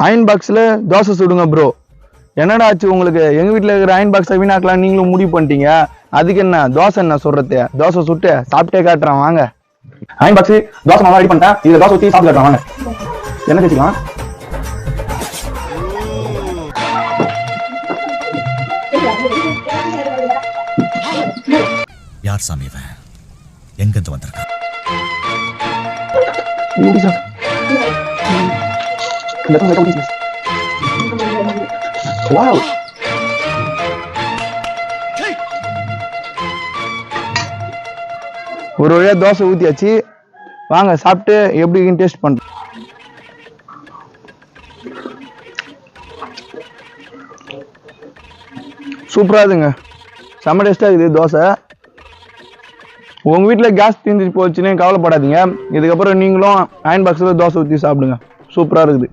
Iron பாக்ஸில் dosa சுடுங்க bro. என்னடா ஆச்சு உங்களுக்கு? எங்கள் வீட்டில் இருக்கிற அயன் பாக்ஸை வீணாக்கலாம் நீங்களும் முடிவு பண்ணிட்டீங்க. அதுக்கு என்ன தோசை என்ன சொல்றது? தோசை சுட்டு சாப்பிட்டே காட்டுறான் வாங்க. அயன் பாக்ஸு தோசை மாவா ரெடி பண்ணிட்டேன். இதில் தோசை ஊற்றி சாப்பிட்டு காட்டுறான் வாங்க. என்ன கேட்கலாம்? யார் சாமி இவன்? எங்கிருந்து வந்திருக்கான்? Wow. ஒரு வழியா தோசை ஊத்தியாச்சு. வாங்க சாப்பிட்டு எப்படி டேஸ்ட் பண்றோம். சூப்பரா இருக்குங்க. செம்ம டேஸ்டா இருக்குது தோசை. உங்க வீட்டுல கேஸ் தீர்ந்துட்டு போச்சுன்னு கவலைப்படாதீங்க. இதுக்கப்புறம் நீங்களும் அயன் பாக்ஸ்ல தோசை ஊற்றி சாப்பிடுங்க. சூப்பரா இருக்குது.